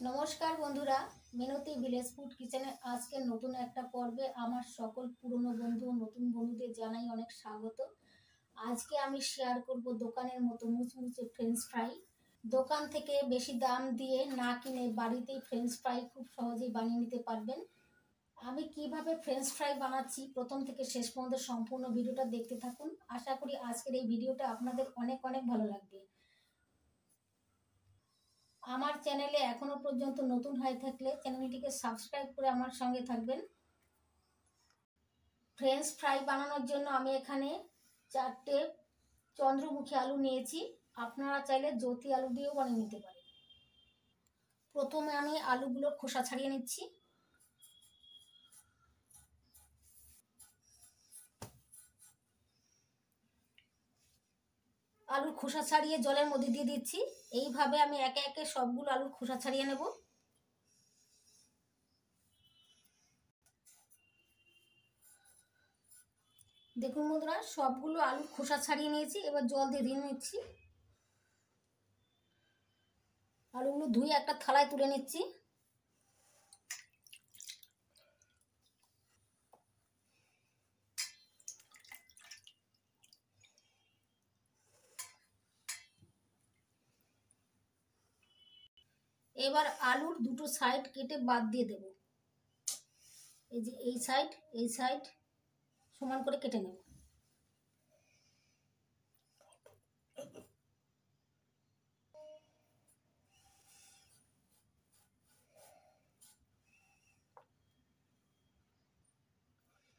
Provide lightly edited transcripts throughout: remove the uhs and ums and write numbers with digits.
নমস্কার বন্ধুরা, মিনতি village food কিচেনে আজকে নতুন একটা পর্বে আমার সকল পুরনো বন্ধু ও নতুন বন্ধুদের জানাই অনেক স্বাগত। আজকে আমি শেয়ার করব দোকানের মতো মুচমুচে ফ্রেঞ্চ ফ্রাই। দোকান থেকে বেশি দাম দিয়ে না কিনে বাড়িতেই ফ্রেঞ্চ ফ্রাই খুব সহজেই বানিয়ে নিতে পারবেন। আমি কিভাবে ফ্রেঞ্চ ফ্রাই বানাচ্ছি প্রথম থেকে শেষ পর্যন্ত সম্পূর্ণ ভিডিওটা দেখতে থাকুন। আশা করি আজকের এই ভিডিওটা আপনাদের অনেক অনেক ভালো লাগবে। আমার চ্যানেলে এখনো পর্যন্ত নতুন হয়ে থাকলে চ্যানেলটিকে সাবস্ক্রাইব করে আমার সঙ্গে থাকবেন। ফ্রেঞ্চ ফ্রাই বানানোর জন্য আমি এখানে 4টে চন্দ্রমুখী আলু নিয়েছি। আপনারা চাইলে জ্যোতি আলু দিয়েও বানিয়ে নিতে পারেন। প্রথমে আমি আলুগুলোর খোসা ছাড়িয়ে নিচ্ছি। আলুর খোসা ছাড়িয়ে জলের মধ্যে দিয়ে দিচ্ছি। এইভাবে আমি একে একে সবগুলো আলুর খোসা ছাড়িয়ে নেব। দেখুন বন্ধুরা, সবগুলো আলুর খোসা ছাড়িয়ে নিয়েছি। এবার জল দিয়ে ধুয়ে নিচ্ছি। আলুগুলো ধুয়ে একটা থালায় তুলে নিচ্ছি। এবার আলুর দুটো সাইড কেটে বাদ দিয়ে দেব। এই যে এই সাইড সমান করে কেটে নেব।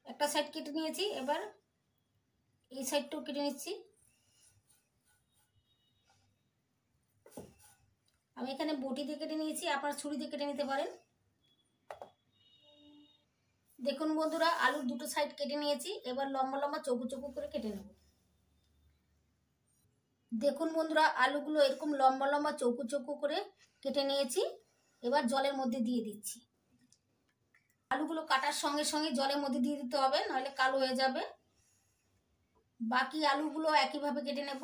একটা সাইড কেটে নিয়েছি, এবার এই সাইডটাও কেটে নিচ্ছি। আমি এখানে বটি দিয়ে কেটে নিয়েছি, আপনারা ছুরি দিয়ে কেটে নিতে পারেন। দেখুন বন্ধুরা, আলুর দুটো সাইড কেটে নিয়েছি। এবার লম্বা লম্বা চৌকো চৌকো করে কেটে নেব। দেখুন বন্ধুরা, আলুগুলো এরকম লম্বা লম্বা চৌকো চৌকো করে কেটে নিয়েছি। এবার জলের মধ্যে দিয়ে দিচ্ছি। আলুগুলো কাটার সঙ্গে সঙ্গে জলের মধ্যে দিয়ে দিতে হবে, নাহলে কালো হয়ে যাবে। বাকি আলুগুলো একইভাবে কেটে নেব।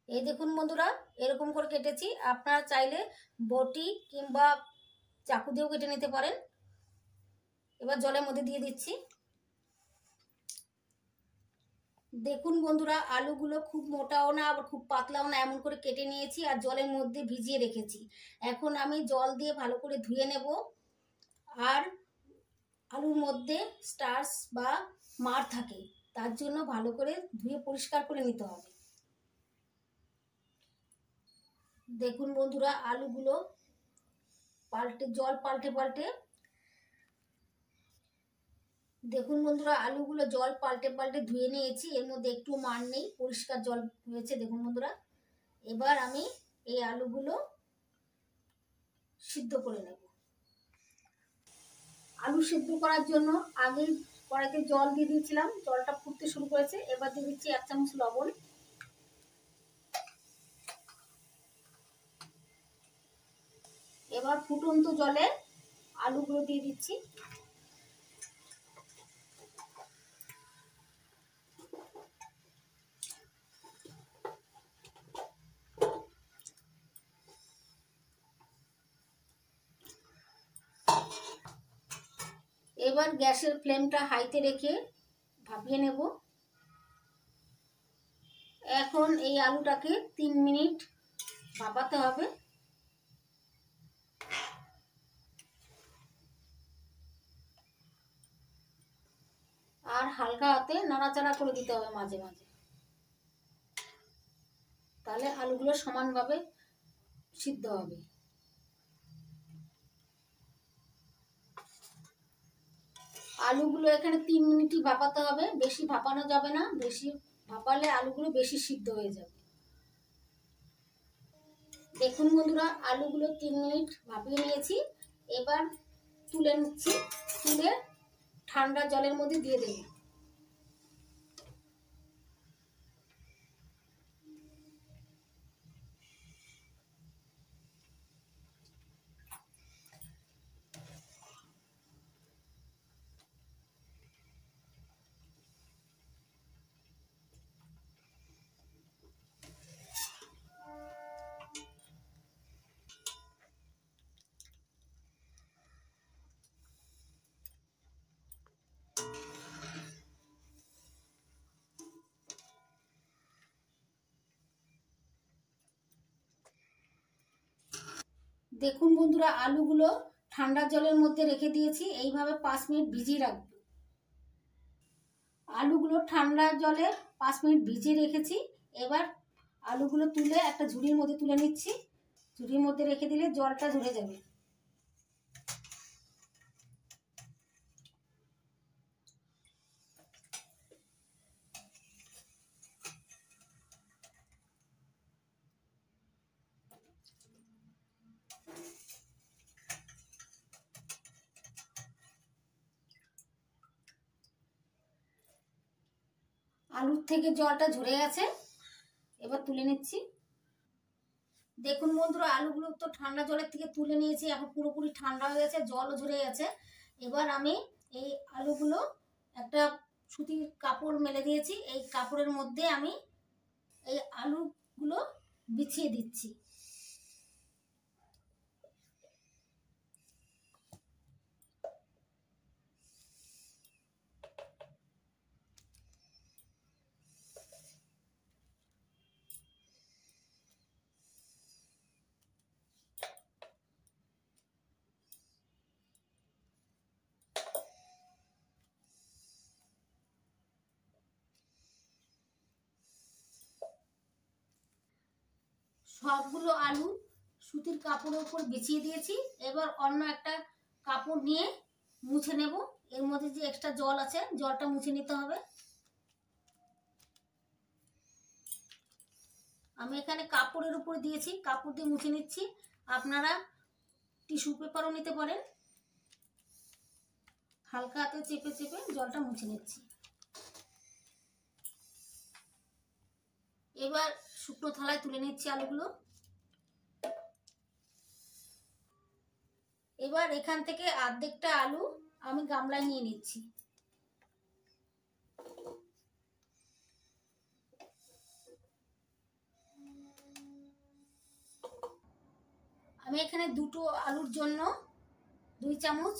এই দেখুন বন্ধুরা, এরকম করে কেটেছি। আপনারা চাইলে বটি কিংবা চাকু দিয়েও কেটে নিতে পারেন। এবার জলের মধ্যে দিয়ে দিচ্ছি। দেখুন বন্ধুরা, আলুগুলো খুব মোটাও না আবার খুব পাতলাও না, এমন করে কেটে নিয়েছি আর জলের মধ্যে ভিজিয়ে রেখেছি। এখন আমি জল দিয়ে ভালো করে ধুয়ে নেব। আর আলুর মধ্যে স্টার্চ বা মাড় থাকে, তার জন্য ভালো করে ধুয়ে পরিষ্কার করে নিতে হবে। দেখুন বন্ধুরা, আলুগুলো জল পাল্টে পাল্টে জল পাল্টে পাল্টে ধুয়ে নিয়েছি। এর মধ্যে একটু মাড় নেই, পরিষ্কার জল হয়েছে। দেখুন বন্ধুরা, এবার আমি এই আলুগুলো সিদ্ধ করে নেব। আলু সিদ্ধ করার জন্য আগে কড়াইতে জল দিয়ে দিয়েছিলাম, জলটা ফুটতে শুরু করেছে। এবার দিয়ে দিচ্ছি 1 চামচ লবণ। এবার ফুটন্ত জলে আলুগুলো দিয়ে দিচ্ছি। এবার গ্যাসের ফ্লেমটা হাইতে রেখে ভাপিয়ে নেব। এখন এই আলুটাকে 3 মিনিট ভাপাতে হবে। আর হালকা হাতে নাড়াচাড়া করে দিতে হবে মাঝে মাঝে, তাহলে আলুগুলো সমানভাবে সিদ্ধ হবে। আলুগুলো এখানে 3 মিনিটই ভাপাতে হবে, বেশি ভাপানো যাবে না, বেশি ভাপালে আলুগুলো বেশি সিদ্ধ হয়ে যাবে। দেখুন বন্ধুরা, আলুগুলো 3 মিনিট ভাপিয়ে নিয়েছি। এবার তুলে নিচ্ছি, তুলে ঠান্ডা জলের মধ্যে দিয়ে দেব। দেখুন বন্ধুরা, আলুগুলো ঠান্ডা জলের মধ্যে রেখে দিয়েছি। এইভাবে 5 মিনিট ভিজিয়ে রাখবো। আলুগুলো ঠান্ডা জলে 5 মিনিট ভিজিয়ে রেখেছি। এবার আলুগুলো তুলে একটা ঝুড়ির মধ্যে তুলে নিচ্ছি। ঝুড়ির মধ্যে রেখে দিলে জলটা ঝরে যাবে। আলুর থেকে জলটা ঝরে গেছে, এবার তুলে নিচ্ছি। দেখুন বন্ধুরা, আলুগুলো তো ঠান্ডা জলের থেকে তুলে নিয়েছি। এখন পুরোপুরি ঠান্ডা হয়ে গেছে, জলও ঝরে গেছে। এবার আমি এই আলুগুলো একটা সুতির কাপড় মেলে দিয়েছি। এই কাপড়ের মধ্যে আমি এই আলুগুলো বিছিয়ে দিচ্ছি। সবগুলো আলু সুতির কাপড়ের উপর বিছিয়ে দিয়েছি। এবার অন্য একটা কাপড় নিয়ে মুছে নেব। এর মধ্যে যে এক্সট্রা জল আছে, জলটা মুছে নিতে হবে। আমি এখানে কাপড়ের উপর দিয়েছি, কাপড় দিয়ে মুছে নিচ্ছি। আপনারা টিস্যু পেপারও নিতে পারেন। হালকা হাতে চেপে চেপে জলটা মুছে নিচ্ছি। এবার শুকনো থালায় তুলে নিচ্ছি আলুগুলো। এবার এখান থেকে অর্ধেকটা আলু আমি গামলায় নিয়ে নিচ্ছি। আমি এখানে দুটো আলুর জন্য 2 চামচ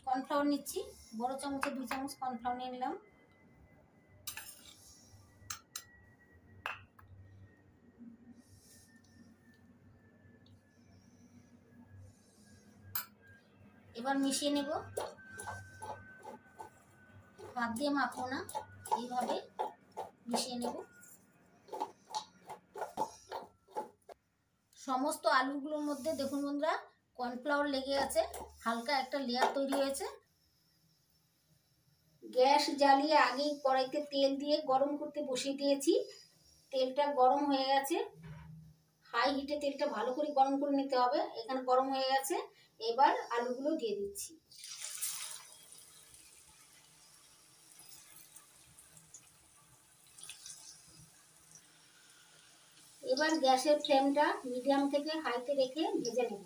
কর্নফ্লাওয়ার নিচ্ছি। বড় চামচে 2 চামচ কর্নফ্লাওয়ার নিয়ে নিলাম। এবার মিশিয়ে নেব। হাত দিয়ে মাখবো না, এইভাবে মিশিয়ে নেব। সমস্ত আলুগুলোর মধ্যে দেখুন বন্ধুরা, কর্নফ্লাওয়ার লেগে আছে, হালকা একটা লেয়ার তৈরি হয়েছে। গ্যাস জ্বালিয়ে আগেই কড়াইতে তেল দিয়ে গরম করতে বসিয়ে দিয়েছি। তেলটা গরম হয়ে গেছে। হাই হিটে তেলটা ভালো করে গরম করে নিতে হবে। এখানে গরম হয়ে গেছে। এবার আলুগুলো দিয়ে দিচ্ছি। এবার গ্যাসের ফ্লেমটা মিডিয়াম থেকে হাইতে রেখে ভেজে নেব।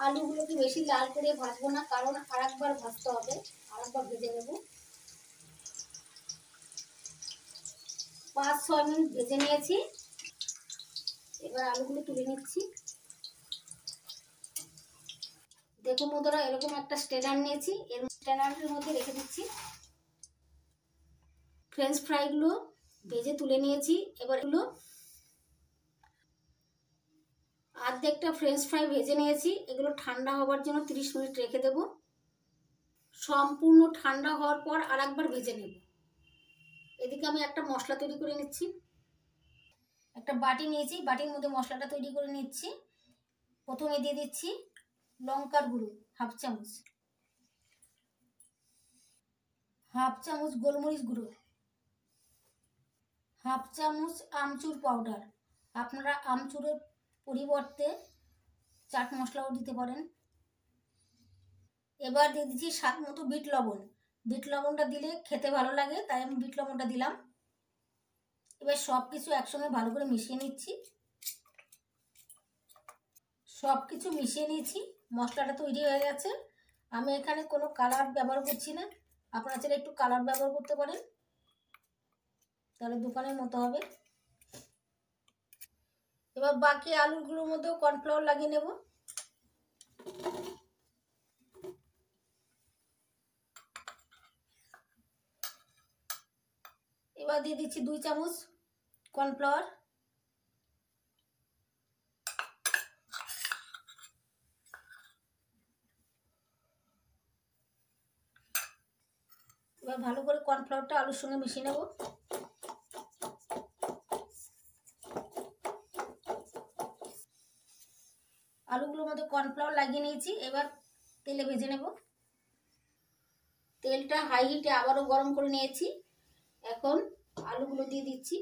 আলুগুলোকে বেশি লাল করে ভাজবো না, কারণ আরেকবার ভাজতে হবে, আরেকবার ভেজে নেব। 5-6 মিনিট ভেজে নিয়েছি। এবার আলুগুলো তুলে নিচ্ছি। দেখুন বন্ধুরা, এরকম একটা স্ট্রেনার নিয়েছি, এর স্ট্রেনারের মধ্যে রেখে দিচ্ছি। ফ্রেঞ্চ ফ্রাইগুলো ভেজে তুলে নিয়েছি। এবার এগুলো অর্ধেকটা ফ্রেঞ্চ ফ্রাই ভেজে নিয়েছি। এগুলো ঠান্ডা হওয়ার জন্য 30 মিনিট রেখে দেব। সম্পূর্ণ ঠান্ডা হওয়ার পর আরেকবার ভেজে নেব। এদিকে আমি একটা মশলা তৈরি করে নিচ্ছি। একটা বাটি নিয়েছি, বাটির মধ্যে মশলাটা তৈরি করে নিচ্ছি। প্রথমে দিয়ে দিচ্ছি লঙ্কার গুঁড়ো হাফ চামচ, হাফ চামচ গোলমরিচ গুঁড়ো, হাফ চামচ আমচুর পাউডার। আপনারা আমচুরের পরিবর্তে চাট মশলাও দিতে পারেন। এবার দিয়ে দিচ্ছি স্বাদ মতো বিট লবণ। বিট লবণটা দিলে খেতে ভালো লাগে, তাই আমি বিট লবণটা দিলাম। এবার সব কিছু একসঙ্গে ভালো করে মিশিয়ে নিচ্ছি। সব কিছু মিশিয়ে নিয়েছি, মশলাটা তৈরি হয়ে গেছে। আমি এখানে কোনো কালার ব্যবহার করছি না, আপনারা চাইলে একটু কালার ব্যবহার করতে পারেন, তাহলে দোকানের মতো হবে। এবার বাকি আলুগুলোর মধ্যেও কর্নফ্লাওয়ার লাগিয়ে নেব। এবার দিয়ে দিচ্ছি 2 চামচ কর্নফ্লাওয়ার। এবার ভালো করে কর্নফ্লাওয়ারটা আলুর সঙ্গে মিশিয়ে নেব। আলুগুলোর মধ্যে কর্নফ্লাওয়ার লাগিয়ে নিয়েছি, এবার তেলে ভেজে নেব। তেলটা হাই হিটে আবারও গরম করে নিয়েছি। এখন আলুগুলো দিয়ে দিচ্ছি।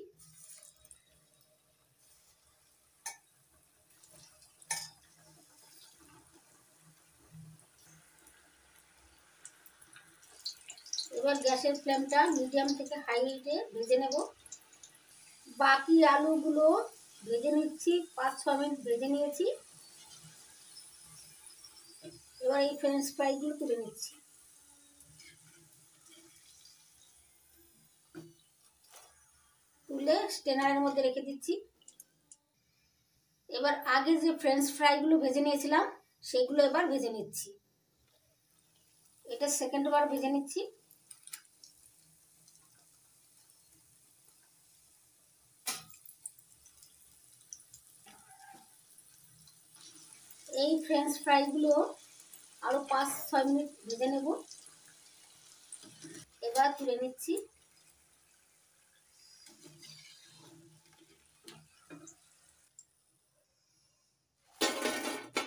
এবার গ্যাসের ফ্লেমটা মিডিয়াম থেকে হাই হিটে ভেজে নেব। বাকি আলুগুলো ভেজে নিচ্ছি, 5-6 মিনিট ভেজে নিয়েছি। এবার এই ফ্রেঞ্চ ফ্রাইগুলো তুলে নিচ্ছি। তুলে স্ট্রেনারের মধ্যে রেখে দিচ্ছি। এবার আগে যে ফ্রেঞ্চ ফ্রাইগুলো ভেজে নিয়েছিলাম সেগুলো এবার ভেজে নিচ্ছি। এটা সেকেন্ড বার ভেজে নিচ্ছি। এই ফ্রেঞ্চ ফ্রাইগুলো আরো 5-6 মিনিট ভেজে নেব। এবার তুলে নিচ্ছি।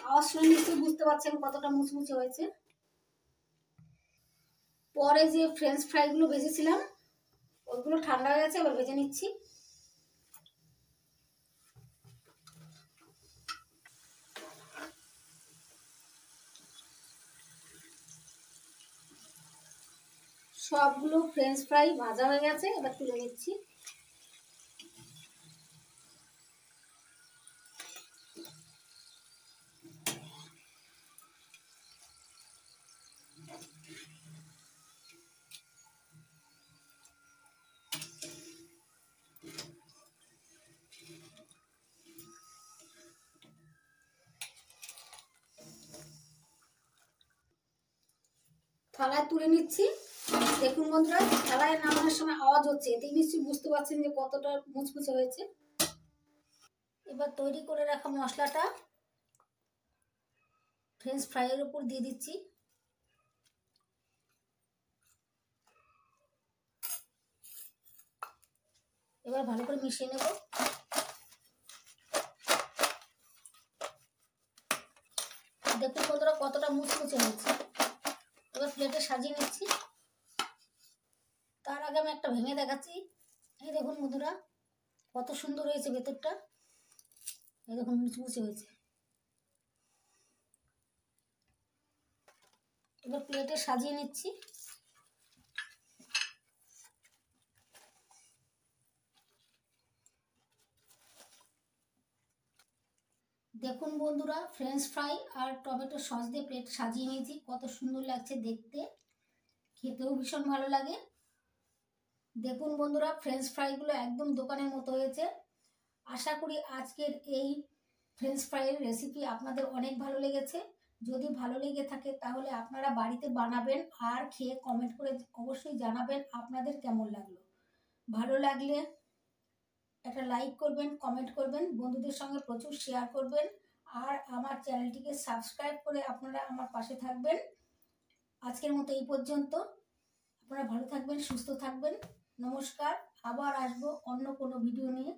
আওয়াজ শুনে নিশ্চয়ই বুঝতে পারছেন কতটা মুচমুচে হয়েছে। পরে যে ফ্রেঞ্চ ফ্রাইগুলো ভেজেছিলাম ওইগুলো ঠান্ডা হয়ে গেছে, এবার ভেজে নিচ্ছি। সবগুলো ফ্রেঞ্চ ফ্রাই ভাজা হয়ে গেছে, এবার তুলে নিচ্ছি। থালায় তুলে নিচ্ছি। দেখুন বন্ধুরা, থালায় নামানোর সময় আওয়াজ হচ্ছে, এতেই নিশ্চয়ই বুঝতে পারছেন যে কতটা মুচমুচে হয়েছে। এবার তৈরি করে রাখা মশলাটা ফ্রেঞ্চ ফ্রাইয়ের উপর দিয়ে দিচ্ছি। এবার ভালো করে মিশিয়ে নেব। দেখুন বন্ধুরা কতটা মুচমুচে হয়েছে। এবার প্লেটে সাজিয়ে নিচ্ছি। তার আগে আমি একটা ভেঙে দেখাচ্ছি। এই দেখুন বন্ধুরা কত সুন্দর হয়েছে ভেতরটা, এই দেখুন মুচমুচে হয়েছে। এবার প্লেটে সাজিয়ে নিচ্ছি। দেখুন বন্ধুরা, ফ্রেঞ্চ ফ্রাই আর টমেটো সস দিয়ে প্লেট সাজিয়ে নিয়েছি, কত সুন্দর লাগছে দেখতে, খেতেও ভীষণ ভালো লাগে। দেখুন বন্ধুরা, ফ্রেঞ্চ ফ্রাইগুলো একদম দোকানের মতো হয়েছে। আশা করি আজকের এই ফ্রেঞ্চ ফ্রাইয়ের রেসিপি আপনাদের অনেক ভালো লেগেছে। যদি ভালো লেগে থাকে তাহলে আপনারা বাড়িতে বানাবেন আর খেয়ে কমেন্ট করে অবশ্যই জানাবেন আপনাদের কেমন লাগলো। ভালো লাগলে একটা লাইক করবেন, কমেন্ট করবেন, বন্ধুদের সঙ্গে প্রচুর শেয়ার করবেন, আর আমার চ্যানেলটিকে সাবস্ক্রাইব করে আপনারা আমার পাশে থাকবেন। আজকের মতো এই পর্যন্ত। আপনারা ভালো থাকবেন, সুস্থ থাকবেন। নমস্কার। আবার আসবো অন্য কোনো ভিডিও নিয়ে।